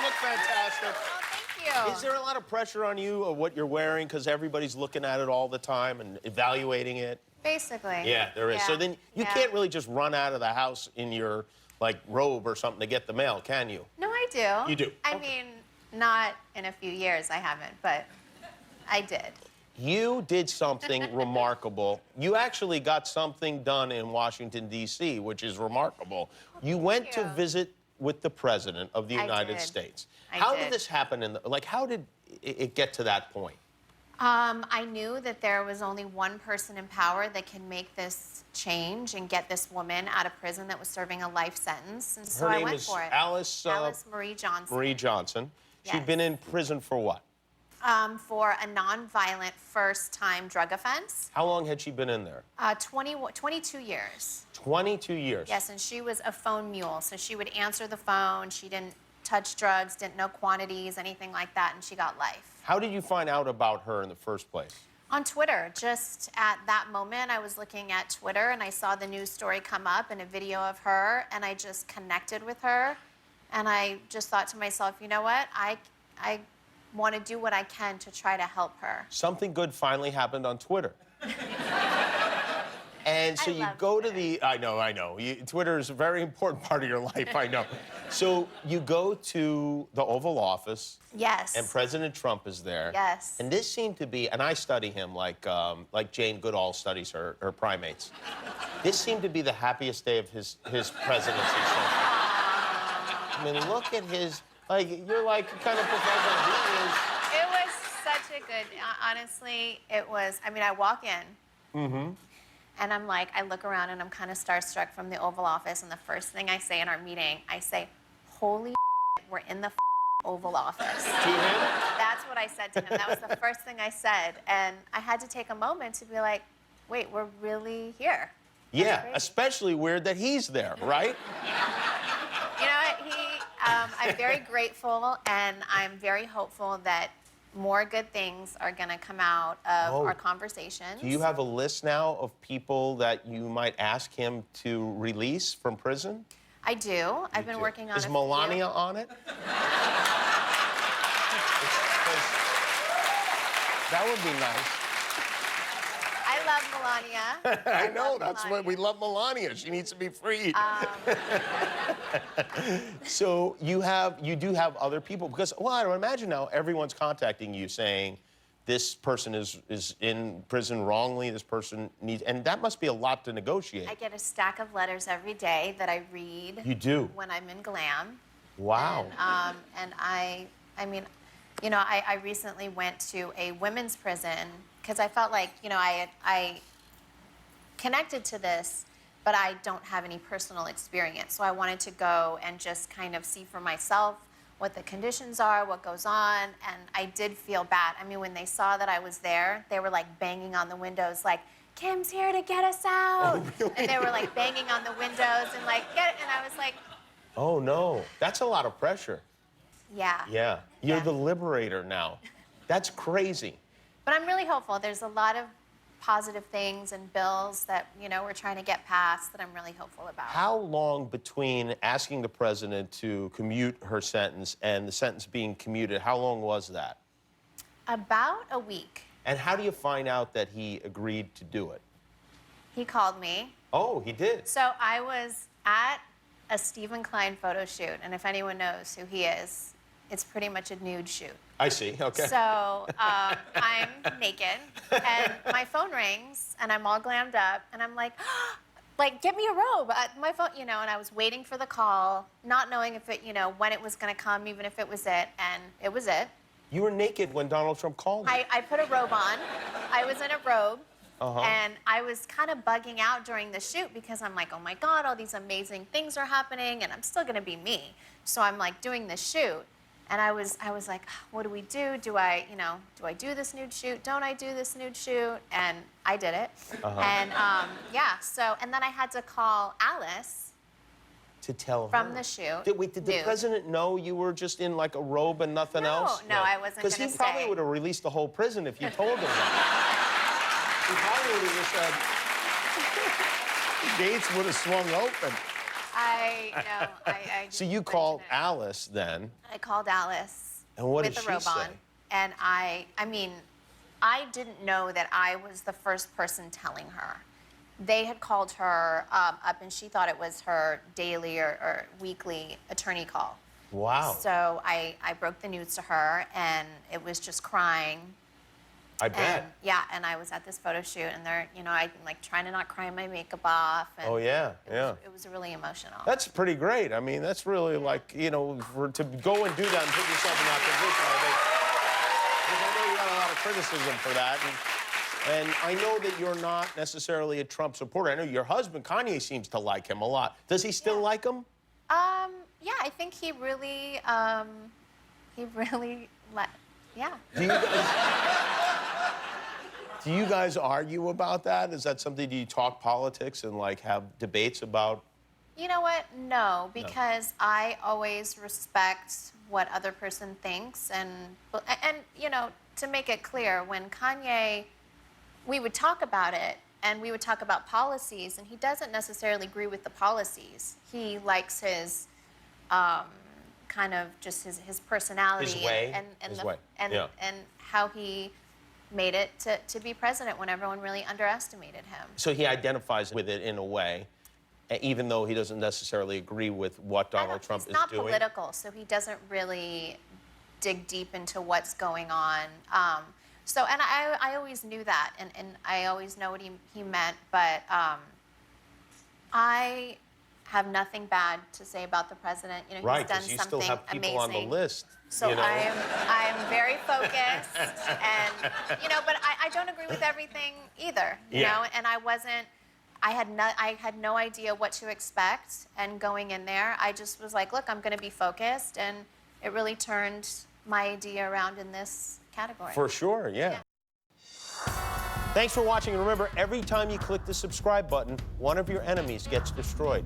look fantastic. Oh, thank you. Is there a lot of pressure on you of what you're wearing because everybody's looking at it all the time and evaluating it? Basically. Yeah, there is. Yeah. So then you can't really just run out of the house in your, like, robe or something to get the mail, can you? No, I do. You do? I mean, not in a few years, I haven't, but I did. You did something remarkable. You actually got something done in Washington, D.C., which is remarkable. You went to visit with the President of the United States. How did this happen? How did it get to that point? I knew that there was only one person in power that can make this change and get this woman out of prison that was serving a life sentence, and so I went for it. Alice Marie Johnson. Marie Johnson. Yes. She'd been in prison for what? For a nonviolent first-time drug offense. How long had she been in there? 22 years. 22 years? Yes, and she was a phone mule, so she would answer the phone. She didn't touch drugs, didn't know quantities, anything like that, and she got life. How did you find out about her in the first place? On Twitter. Just at that moment, I was looking at Twitter, and I saw the news story come up and a video of her, and I just connected with her, and I just thought to myself, you know what? I want to do what I can to try to help her. Something good finally happened on Twitter. And so you go to the, I know. Twitter is a very important part of your life, I know. So you go to the Oval Office. Yes. And President Trump is there. Yes. And this seemed to be, and I study him like Jane Goodall studies her primates. This seemed to be the happiest day of his presidency so far. I mean, look at his, you're like kind of professional he is. It was such a good, honestly, it was, I mean, I walk in. And I'm like, I look around and I'm kind of starstruck from the Oval Office, and the first thing I say in our meeting, I say, holy shit, we're in the Oval Office. To him? That's what I said to him. That was the first thing I said. And I had to take a moment to be like, wait, we're really here. Yeah, especially weird that he's there, right? You know, I'm very grateful, and I'm very hopeful that more good things are going to come out of our conversations. Do you have a list now of people that you might ask him to release from prison? I do. I've been working on it. Is Melania on it? That would be nice. I love Melania. I know, that's why we love Melania. She needs to be freed. So you do have other people, because, well, I don't imagine now everyone's contacting you saying this person is in prison wrongly, this person needs, and that must be a lot to negotiate. I get a stack of letters every day that I read. You do? When I'm in glam. Wow. And I mean, you know, I recently went to a women's prison because I felt like, you know, I connected to this, but I don't have any personal experience. So I wanted to go and just kind of see for myself what the conditions are, what goes on, and I did feel bad. I mean, when they saw that I was there, they were like banging on the windows like, Kim's here to get us out. Oh, really? And they were like banging on the windows and like, get it, and I was like, oh no, that's a lot of pressure. yeah. Yeah, you're the liberator now. That's crazy. But I'm really hopeful. There's a lot of positive things and bills that, you know, we're trying to get passed that I'm really hopeful about. How long between asking the president to commute her sentence and the sentence being commuted, how long was that? About a week. And how do you find out that he agreed to do it? He called me. Oh, he did? So I was at a Stephen Klein photo shoot, and if anyone knows who he is, it's pretty much a nude shoot. I see, okay. So I'm naked, and my phone rings, and I'm all glammed up, and I'm like, get me a robe. My phone, you know, and I was waiting for the call, not knowing if it, you know, when it was going to come, even if it was it, and it was it. You were naked when Donald Trump called you. I put a robe on. I was in a robe. And I was kind of bugging out during the shoot because I'm like, oh my God, all these amazing things are happening, and I'm still going to be me. So I'm like doing the shoot. And I was like, what do we do? Do I do this nude shoot? Don't I do this nude shoot? And I did it. And yeah, so, and then I had to call Alice. To tell her? From the shoot. Did the president know you were just in like a robe and nothing else? No, I wasn't going to stay. Because he probably would have released the whole prison if you told him that. He probably would have just said, the gates would have swung open. I So you didn't called mention it. Alice then. I called Alice. And what with did the she robe on. say? And I mean, I didn't know that I was the first person telling her. They had called her up, and she thought it was her daily or weekly attorney call. Wow. So I broke the news to her, and it was just crying. I bet. And, yeah, and I was at this photo shoot, and they're, I'm like trying to not cry my makeup off. And Oh, yeah, it was really emotional. That's pretty great. I mean, that's really like, to go and do that and put yourself in that position, I know you got a lot of criticism for that. And I know that you're not necessarily a Trump supporter. I know your husband, Kanye, seems to like him a lot. Does he still like him? Yeah, I think he really, yeah. Do you guys argue about that? Is that something, do you talk politics and like have debates about? You know what? No, because I always respect what other person thinks, and to make it clear, when Kanye, we would talk about it, and we would talk about policies, and he doesn't necessarily agree with the policies. He likes his kind of just his personality, His way? and how he made it to be president when everyone really underestimated him. So he identifies with it in a way, even though he doesn't necessarily agree with what Donald Trump is doing? He's not political, so he doesn't really dig deep into what's going on. And I always knew that, and I always know what he meant, but I have nothing bad to say about the president. Right, he's done because you something still have people amazing. on the list. So I'm very focused, and but I don't agree with everything either. You know, and I had no idea what to expect, and going in there, I just was like, look, I'm going to be focused, and it really turned my idea around in this category. For sure, yeah. Thanks for watching, and remember, every time you click the subscribe button, one of your enemies gets destroyed.